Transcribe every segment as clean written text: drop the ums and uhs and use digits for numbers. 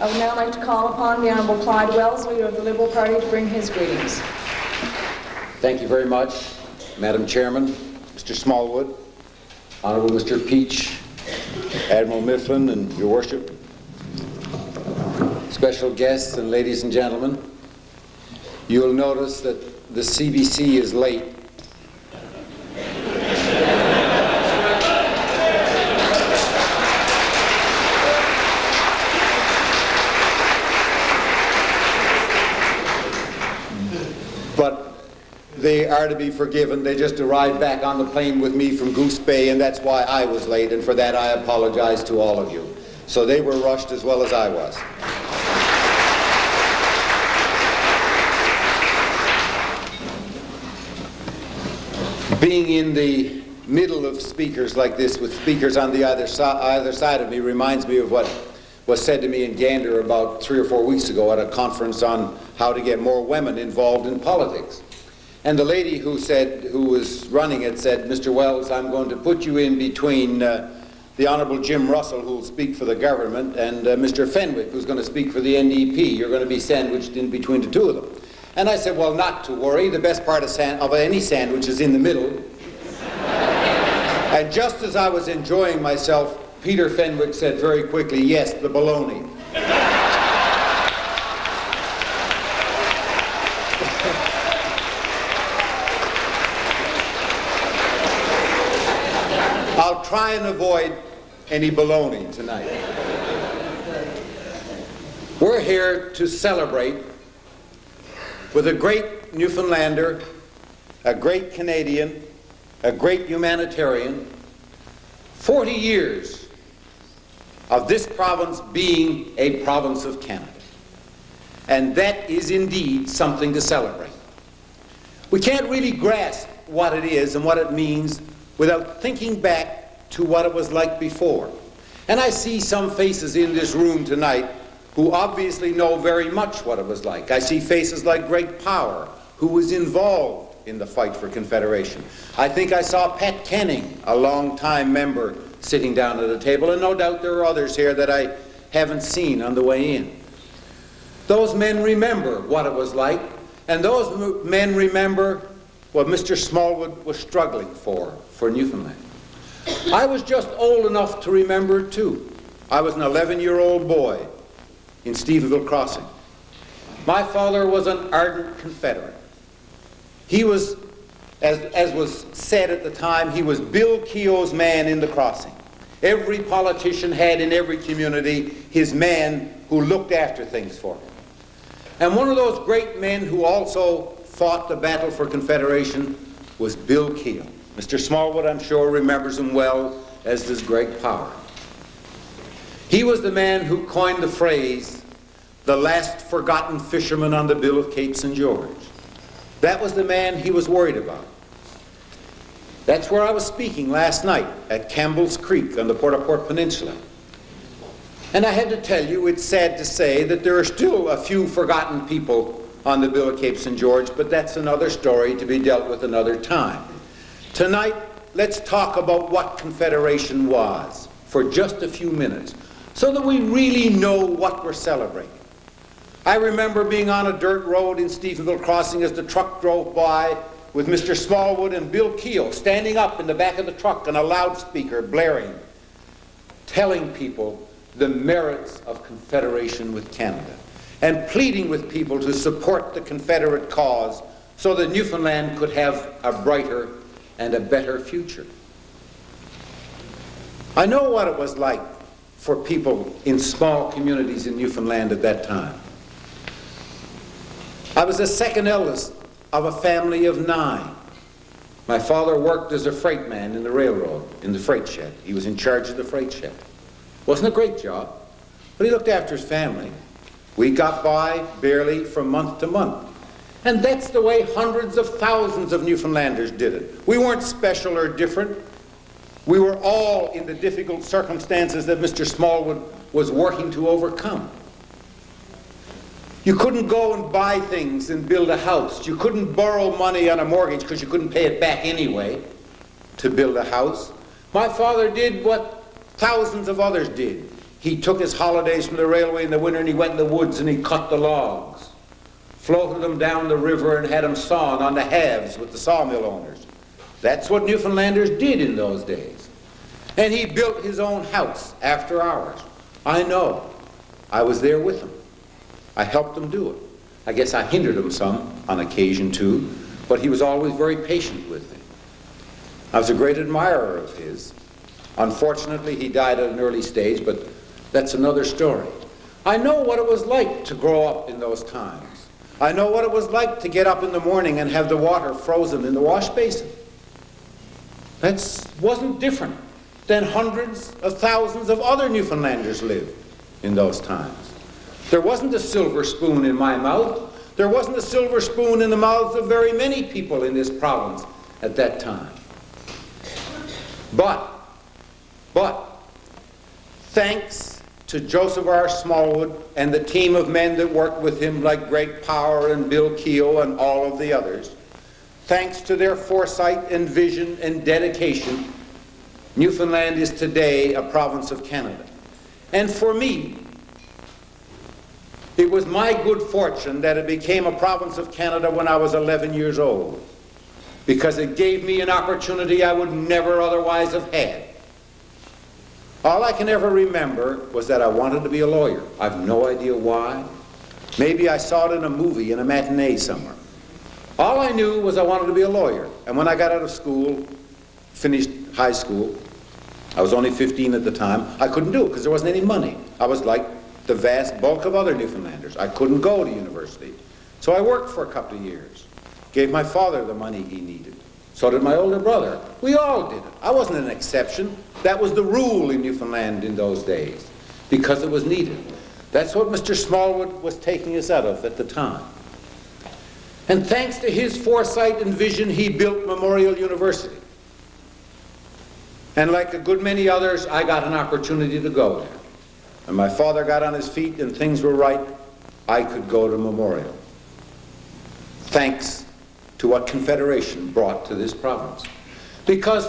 I would now like to call upon the Honourable Clyde Wells, leader of the Liberal Party, to bring his greetings. Thank you very much, Madam Chairman, Mr. Smallwood, Honourable Mr. Peach, Admiral Mifflin, and Your Worship, special guests and ladies and gentlemen. You'll notice that the CBC is late. But they are to be forgiven. They just arrived back on the plane with me from Goose Bay, and that's why I was late, and for that I apologize to all of you. So they were rushed as well as I was. Being in the middle of speakers like this, with speakers on the either side of me, reminds me of what was said to me in Gander about 3 or 4 weeks ago at a conference on how to get more women involved in politics. And the lady who was running it said, "Mr. Wells, I'm going to put you in between the Honourable Jim Russell, who will speak for the government, and Mr. Fenwick, who's going to speak for the NDP. You're going to be sandwiched in between the two of them." And I said, "Well, not to worry. The best part of any sandwich is in the middle." And just as I was enjoying myself, Peter Fenwick said very quickly, "Yes, the bologna." I'll try and avoid any bologna tonight. We're here to celebrate with a great Newfoundlander, a great Canadian, a great humanitarian, 40 years of this province being a province of Canada. And that is indeed something to celebrate. We can't really grasp what it is and what it means without thinking back to what it was like before. And I see some faces in this room tonight who obviously know very much what it was like. I see faces like Greg Power, who was involved in the fight for Confederation. I think I saw Pat Kenning, a long-time member, sitting down at a table, and no doubt there are others here that I haven't seen on the way in. Those men remember what it was like, and those men remember what Mr. Smallwood was struggling for Newfoundland. I was just old enough to remember too. I was an 11-year-old boy in Stephenville Crossing. My father was an ardent Confederate. He was, as was said at the time, he was Bill Keogh's man in the crossing. Every politician had in every community his man who looked after things for him. And one of those great men who also fought the battle for Confederation was Bill Keogh. Mr. Smallwood, I'm sure, remembers him well, as does Greg Power. He was the man who coined the phrase, "the last forgotten fisherman on the bill of Cape St. George." That was the man he was worried about. That's where I was speaking last night, at Campbell's Creek on the Port-au-Port Peninsula. And I had to tell you, it's sad to say that there are still a few forgotten people on the bill of Cape St. George, but that's another story to be dealt with another time. Tonight, let's talk about what Confederation was for just a few minutes, so that we really know what we're celebrating. I remember being on a dirt road in Stephenville Crossing as the truck drove by with Mr. Smallwood and Bill Keogh standing up in the back of the truck and a loudspeaker blaring, telling people the merits of Confederation with Canada and pleading with people to support the Confederate cause so that Newfoundland could have a brighter and a better future. I know what it was like for people in small communities in Newfoundland at that time. I was the second eldest of a family of 9. My father worked as a freight man in the railroad, in the freight shed. He was in charge of the freight shed. Wasn't a great job, but he looked after his family. We got by barely from month to month. And that's the way hundreds of thousands of Newfoundlanders did it. We weren't special or different. We were all in the difficult circumstances that Mr. Smallwood was working to overcome. You couldn't go and buy things and build a house. You couldn't borrow money on a mortgage because you couldn't pay it back anyway to build a house. My father did what thousands of others did. he took his holidays from the railway in the winter and he went in the woods and he cut the logs, floated them down the river and had them sawn on the halves with the sawmill owners. That's what Newfoundlanders did in those days. And he built his own house after hours. I know. I was there with him. I helped him do it. I guess I hindered him some on occasion too, but he was always very patient with me. I was a great admirer of his. Unfortunately, he died at an early stage, but that's another story. I know what it was like to grow up in those times. I know what it was like to get up in the morning and have the water frozen in the wash basin. That wasn't different than hundreds of thousands of other Newfoundlanders lived in those times. There wasn't a silver spoon in my mouth. There wasn't a silver spoon in the mouths of very many people in this province at that time. But, thanks to Joseph R. Smallwood and the team of men that worked with him like Greg Power and Bill Keogh and all of the others, thanks to their foresight and vision and dedication, Newfoundland is today a province of Canada. And for me, it was my good fortune that it became a province of Canada when I was 11 years old, because it gave me an opportunity I would never otherwise have had. All I can ever remember was that I wanted to be a lawyer. I've no idea why. Maybe I saw it in a movie, in a matinee somewhere. All I knew was I wanted to be a lawyer. And when I got out of school, finished high school, I was only 15 at the time, I couldn't do it because there wasn't any money. I was like the vast bulk of other Newfoundlanders. I couldn't go to university. So I worked for a couple of years. Gave my father the money he needed. So did my older brother. We all did it. I wasn't an exception. That was the rule in Newfoundland in those days, because it was needed. That's what Mr. Smallwood was taking us out of at the time. And thanks to his foresight and vision, he built Memorial University. And like a good many others, I got an opportunity to go there. And my father got on his feet and things were right, I could go to Memorial. Thanks to what Confederation brought to this province. Because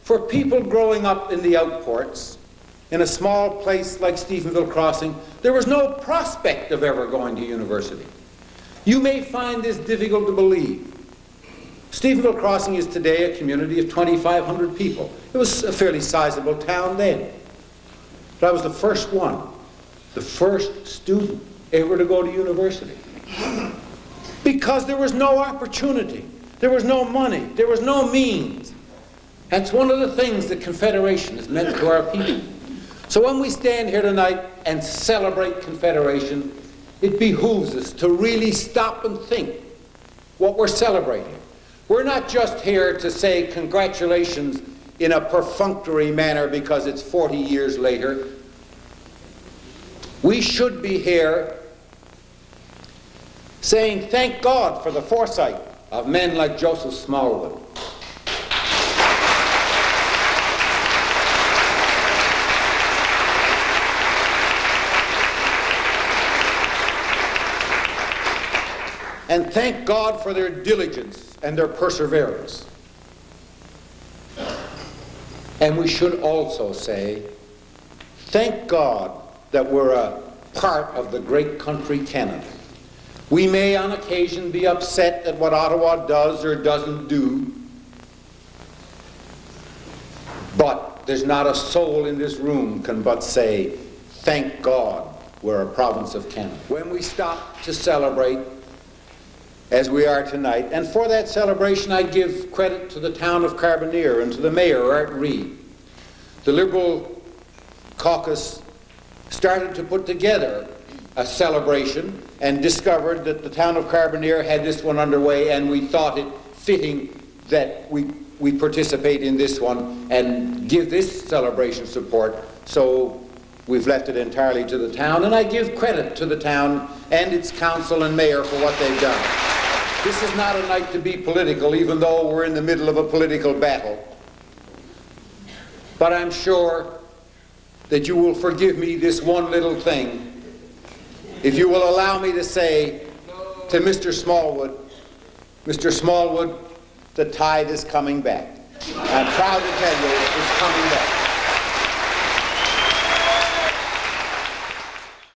for people growing up in the outports, in a small place like Stephenville Crossing, there was no prospect of ever going to university. You may find this difficult to believe. Stephenville Crossing is today a community of 2,500 people. It was a fairly sizable town then. But I was the first one, the first student ever to go to university. Because there was no opportunity, there was no money, there was no means. That's one of the things that Confederation has meant to our people. So when we stand here tonight and celebrate Confederation, it behooves us to really stop and think what we're celebrating. We're not just here to say congratulations in a perfunctory manner because it's 40 years later. We should be here saying thank God for the foresight of men like Joseph Smallwood. And thank God for their diligence and their perseverance. And we should also say, thank God that we're a part of the great country Canada. We may on occasion be upset at what Ottawa does or doesn't do, but there's not a soul in this room can but say, thank God we're a province of Canada. When we stop to celebrate, as we are tonight, and for that celebration I give credit to the town of Carbonear and to the mayor, Art Reid. The Liberal caucus started to put together a celebration and discovered that the town of Carbonear had this one underway, and we thought it fitting that we participate in this one and give this celebration support. So we've left it entirely to the town, and I give credit to the town and its council and mayor for what they've done. This is not a night to be political, even though we're in the middle of a political battle. But I'm sure that you will forgive me this one little thing, if you will allow me to say to Mr. Smallwood, the tide is coming back. I'm proud to tell you it's coming back.